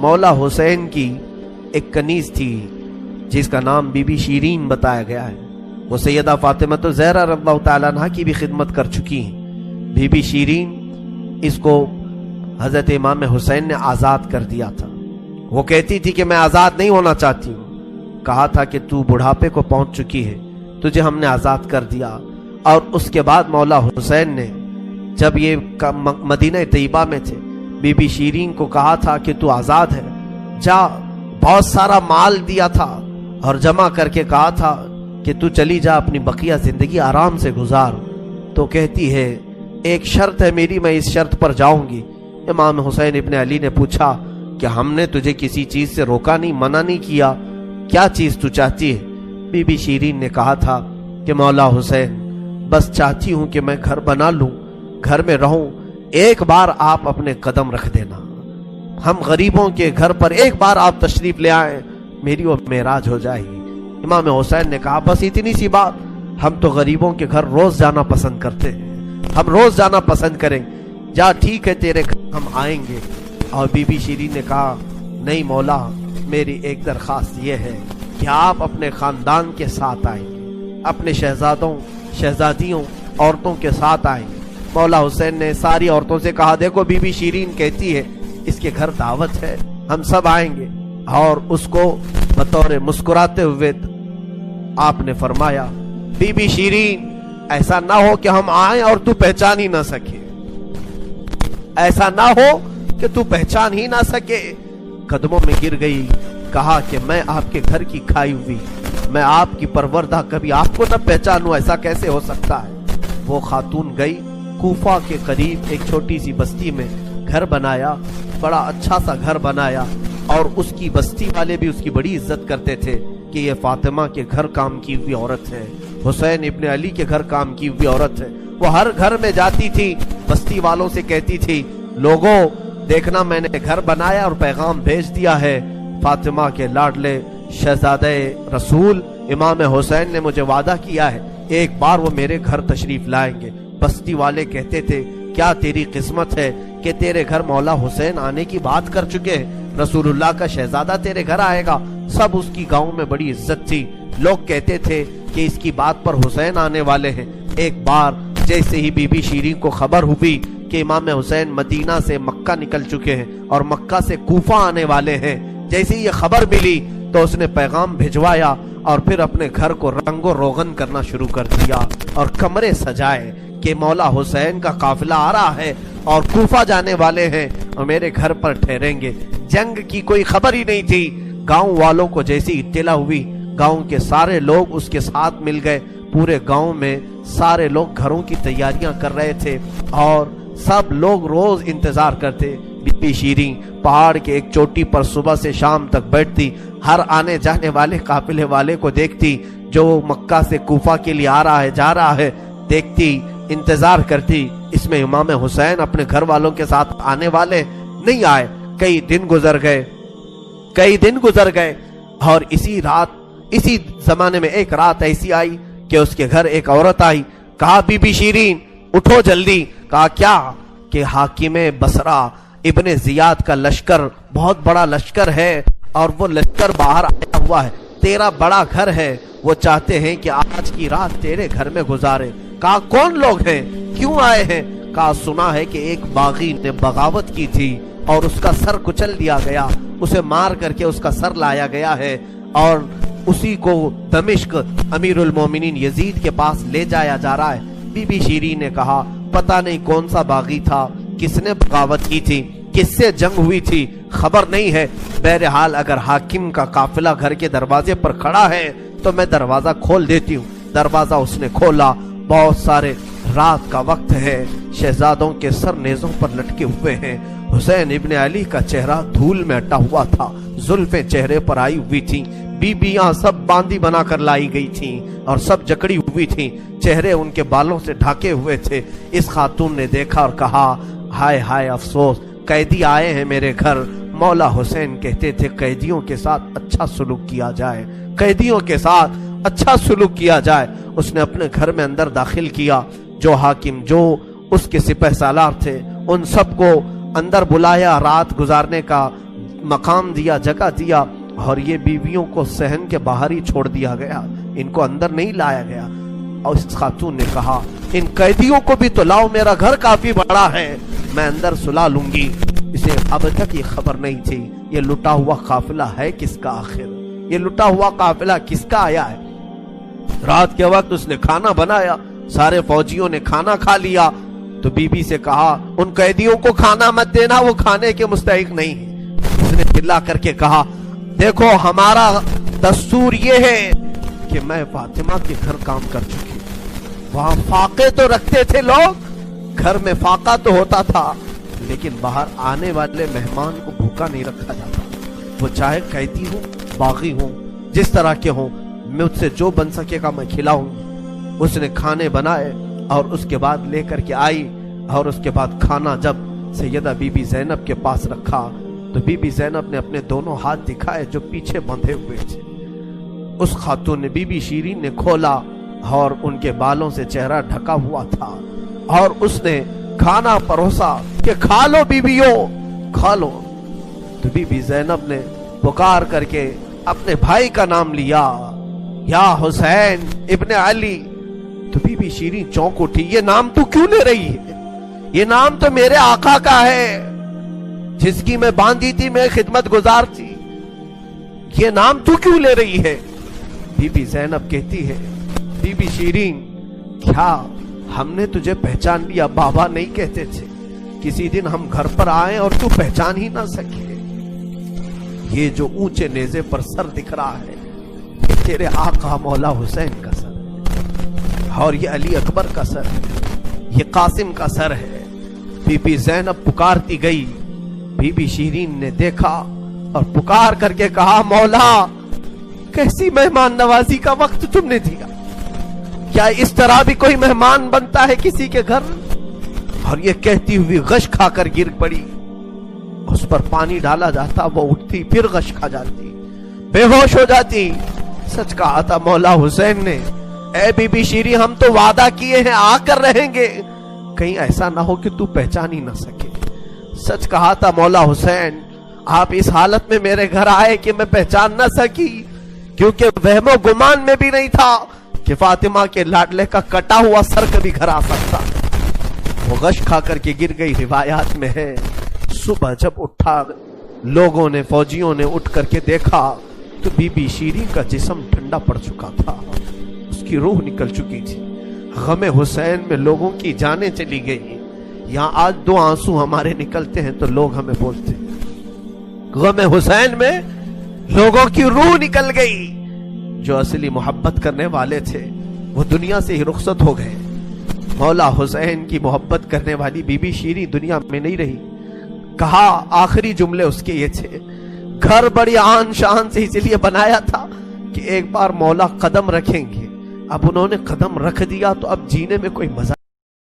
مولا حسین کی ایک کنیز تھی جس کا نام بی بی شیرین بتایا گیا ہے. وہ سیدہ فاطمہ الزہرا رضی اللہ تعالیٰ عنہ کی بھی خدمت کر چکی ہیں. بی بی شیرین اس کو حضرت امام حسین نے آزاد کر دیا تھا. وہ کہتی تھی کہ میں آزاد نہیں ہونا چاہتی ہوں. کہا تھا کہ تو بڑھاپے کو پہنچ چکی ہے, تجھے ہم نے آزاد کر دیا. اور اس کے بعد مولا حسین نے جب یہ مدینہ طیبہ میں تھے, بی بی شیرین کو کہا تھا کہ تو آزاد ہے, جا. بہت سارا مال دیا تھا اور جمع کر کے کہا تھا کہ تو چلی جا, اپنی بقیہ زندگی آرام سے گزار. تو کہتی ہے ایک شرط ہے میری, میں اس شرط پر جاؤں گی. امام حسین ابن علی نے پوچھا کہ ہم نے تجھے کسی چیز سے روکا نہیں, منع نہیں کیا, کیا چیز تو چاہتی ہے؟ بی بی شیرین نے کہا تھا کہ مولا حسین بس چاہتی ہوں کہ میں گھر بنا لوں, گھر میں رہوں, ایک بار آپ اپنے قدم رکھ دینا, ہم غریبوں کے گھر پر ایک بار آپ تشریف لے آئیں, میری وہ معراج ہو جائے گی. امام حسین نے کہا بس اتنی سی بات, ہم تو غریبوں کے گھر روز جانا پسند کرتے ہیں, ہم روز جانا پسند کریں, جا ٹھیک ہے تیرے گھر ہم آئیں گے. اور بی بی شیرین نے کہا نہیں مولا, میری ایک درخواست یہ ہے کہ آپ اپنے خاندان کے ساتھ آئیں, اپنے شہزادوں شہزادیوں عورتوں کے ساتھ آئیں. مولا حسین نے ساری عورتوں سے کہا دیکھو بی بی شیرین کہتی ہے اس کے گھر دعوت ہے, ہم سب آئیں گے. اور اس کو بطور مسکراتے ہوئے آپ نے فرمایا بی بی شیرین ایسا نہ ہو کہ ہم آئیں اور تو پہچان ہی نہ سکے, ایسا نہ ہو کہ تو پہچان ہی نہ سکے. قدموں میں گر گئی, کہا کہ میں آپ کے گھر کی کھائی ہوئی, میں آپ کی پروردہ, کبھی آپ کو نہ پہچانوں, ایسا کیسے ہو سکتا ہے. وہ خاتون گئی, کوفہ کے قریب ایک چھوٹی سی بستی میں گھر بنایا, بڑا اچھا سا گھر بنایا. اور اس کی بستی والے بھی اس کی بڑی عزت کرتے تھے کہ یہ فاطمہ کے گھر کام کی ہوئی عورت ہے, حسین ابن علی کے گھر کام کی ہوئی عورت ہے. وہ ہر گھر میں جاتی تھی, بستی والوں سے کہتی تھی لوگوں دیکھنا میں نے گھر بنایا اور پیغام بھیج دیا ہے, فاطمہ کے لاڈلے شہزادے رسول امام حسین نے مجھے وعدہ کیا ہے ایک بار وہ میرے گھر تشریف لائیں گے. بستی والے کہتے تھے کیا تیری قسمت ہے کہ تیرے گھر مولا حسین آنے کی بات کر چکے ہیں, رسول اللہ کا شہزادہ تیرے گھر آئے گا. سب اس کی گاؤں میں بڑی عزت تھی, لوگ کہتے تھے کہ اس کی بات پر حسین آنے والے ہیں. ایک بار جیسے ہی بی بی شیرین کو خبر ہوئی کہ امام حسین مدینہ سے مکہ نکل چکے ہیں اور مکہ سے کوفہ آنے والے ہیں, جیسے ہی یہ خبر ملی تو اس نے پیغام بھجوایا اور پھر اپنے گھر کو رنگ و روغن کرنا شروع کر دیا اور کمرے سجائے کہ مولا حسین کا قافلہ آ رہا ہے اور کوفہ جانے والے ہیں اور میرے گھر پر ٹھہریں گے. جنگ کی کوئی خبر ہی نہیں تھی. گاؤں والوں کو جیسی اطلاع ہوئی, گاؤں کے سارے لوگ اس کے ساتھ مل گئے. پورے گاؤں میں سارے لوگ گھروں کی تیاریاں کر رہے تھے اور سب لوگ روز انتظار کرتے. بی بی شیرین پہاڑ کے ایک چوٹی پر صبح سے شام تک بیٹھتی, ہر آنے جانے والے قافلے والے کو دیکھتی جو مکہ سے کوفہ کے لیے آ رہا ہے جا رہا ہے, دیکھتی, انتظار کرتی. اس میں امام حسین اپنے گھر والوں کے ساتھ آنے والے نہیں آئے. کئی دن گزر گئے اور اسی زمانے میں ایک رات ایسی آئی کہ اس کے گھر ایک عورت آئی. کہا بی بی شیرین اٹھو جلدی. کہا کیا؟ کہ حاکم بصرہ ابن زیاد کا لشکر, بہت بڑا لشکر ہے اور وہ لشکر باہر آیا ہوا ہے, تیرا بڑا گھر ہے, وہ چاہتے ہیں کہ آج کی رات تیرے گھر میں گزارے. کہا کون لوگ ہیں, کیوں آئے ہیں؟ کہا سنا ہے کہ ایک باغی نے بغاوت کی تھی اور اس کا سر کچل دیا گیا, اسے مار کر کے اس کا سر لایا گیا ہے اور اسی کو دمشق امیر المومنین یزید کے پاس لے جایا جا رہا ہے. بی بی شیرین نے کہا پتہ نہیں کون سا باغی تھا, کس نے بغاوت کی تھی, کس سے جنگ ہوئی تھی, خبر نہیں ہے. بہرحال اگر حاکم کا قافلہ گھر کے دروازے پر کھڑا ہے تو میں دروازہ کھول دیتی ہوں. دروازہ اس نے کھولا, بہت سارے رات کا وقت ہے, شہزادوں کے سر نیزوں پر لٹکے ہوئے ہیں. حسین ابن علی کا چہرہ دھول میں اٹا ہوا تھا, زلفیں چہرے پر آئی ہوئی تھیں, بیبیاں سب باندی بنا کر لائی گئی تھیں اور سب جکڑی ہوئی تھیں, چہرے ان کے بالوں سے ڈھاکے ہوئے تھے. اس خاتون نے دیکھا اور کہا ہائے ہائے افسوس, قیدی آئے ہیں میرے گھر. مولا حسین کہتے تھے قیدیوں کے ساتھ اچھا سلوک کیا جائے, قیدیوں کے ساتھ اچھا سلوک کیا جائے. اس نے اپنے گھر میں اندر داخل کیا, جو حاکم جو اس کے سپہ سالار تھے ان سب کو اندر بلایا, رات گزارنے کا مقام دیا، جگہ دیا، اور یہ بیویوں کو صحن کے باہر ہی چھوڑ دیا گیا، ان کو اندر نہیں لایا گیا۔ اور اس خاتون نے کہا ان قیدیوں کو بھی تو لاؤ، میرا گھر کافی بڑا ہے، میں اندر سلا لوں گی۔ اسے اب تک یہ خبر نہیں تھی یہ لٹا ہوا قافلہ ہے کس کا، آخر یہ لٹا ہوا قافلہ کس کا آیا ہے۔ رات کے وقت اس نے کھانا بنایا، سارے فوجیوں نے کھانا کھا لیا، تو بی بی سے کہا ان قیدیوں کو کھانا مت دینا، وہ کھانے کے مستحق نہیں ہے۔ اس نے چلا کر کے کہا دیکھو ہمارا دستور یہ ہے کہ میں فاطمہ کے گھر کام کر چکی ہوں، وہاں فاقے تو رکھتے تھے لوگ، گھر میں فاقہ تو ہوتا تھا، لیکن باہر آنے والے مہمان کو بھوکا نہیں رکھا جاتا، وہ چاہے قیدی ہوں، باغی ہوں، جس طرح کے ہوں، مجھ سے جو بن سکے گا میں کھلاؤں۔ اس نے کھانے بنائے اور اس کے بعد لے کر کے آئی، اور اس کے بعد کھانا جب سیدہ بی بی زینب کے پاس رکھا تو بی بی زینب نے اپنے دونوں ہاتھ دکھائے جو پیچھے بندھے ہوئے تھے۔ اس خاتون نے بی بی شیرین نے کھولا اور ان کے بالوں سے چہرہ ڈھکا ہوا تھا، اور اس نے کھانا پروسا کہ کھا لو بیویوں کھا لو۔ تو بی بی زینب نے پکار کر کے اپنے بھائی کا نام لیا، یا حسین ابن علی۔ تو بی بی شیرین چونک اٹھی، یہ نام تو کیوں لے رہی ہے؟ یہ نام تو میرے آقا کا ہے جس کی میں باندھی تھی، میں خدمت گزار تھی، یہ نام تو کیوں لے رہی ہے؟ بی بی زینب کہتی ہے بی بی شیرین کیا ہم نے تجھے پہچان لیا؟ بابا نہیں کہتے تھے کسی دن ہم گھر پر آئیں اور تو پہچان ہی نہ سکے؟ یہ جو اونچے نیزے پر سر دکھ رہا ہے یہ تیرے آقا مولا حسین کا سر ہے، اور یہ علی اکبر کا سر ہے، یہ قاسم کا سر ہے۔ بی بی زینب پکارتی گئی، بی بی شیرین نے دیکھا اور پکار کر کے کہا مولا کیسی مہمان نوازی کا وقت تم نے دیا، کیا اس طرح بھی کوئی مہمان بنتا ہے کسی کے گھر؟ اور یہ کہتی ہوئی غش کھا کر گر پڑی، اس پر پانی ڈالا جاتا وہ اٹھتی پھر غش کھا جاتی، بے ہوش ہو جاتی۔ سچ کہا تھا مولا حسین نے، اے بی بی شیرین ہم تو وعدہ کیے ہیں آ کر رہیں گے، کہیں ایسا نہ ہو کہ تو پہچان ہی نہ سکے۔ سچ کہا تھا مولا حسین، آپ اس حالت میں میرے گھر آئے کہ میں پہچان نہ سکی، کیونکہ وہم و گمان میں بھی نہیں تھا کہ فاطمہ کے لاڈلے کا کٹا ہوا سر کبھی گھر آ سکتا۔ وہ غش کھا کر کے گر گئی، روایات میں ہے۔ صبح جب اٹھا لوگوں نے، فوجیوں نے اٹھ کر کے دیکھا تو بی بی شیرین کا جسم ٹھنڈا پڑ چکا تھا، اس کی روح نکل چکی تھی۔ غم حسین میں لوگوں کی جانیں چلی گئی۔ یہاں آج دو آنسو ہمارے نکلتے ہیں تو لوگ ہمیں بولتے ہیں، غم حسین میں لوگوں کی روح نکل گئی۔ جو اصلی محبت کرنے والے تھے وہ دنیا سے ہی رخصت ہو گئے۔ مولا حسین کی محبت کرنے والی بی بی شیرین دنیا میں نہیں رہی۔ کہا آخری جملے اس کے یہ تھے، گھر بڑی آن شان سے اس لیے بنایا تھا کہ ایک بار مولا قدم رکھیں گے، اب انہوں نے قدم رکھ دیا تو اب جینے میں کوئی مزہ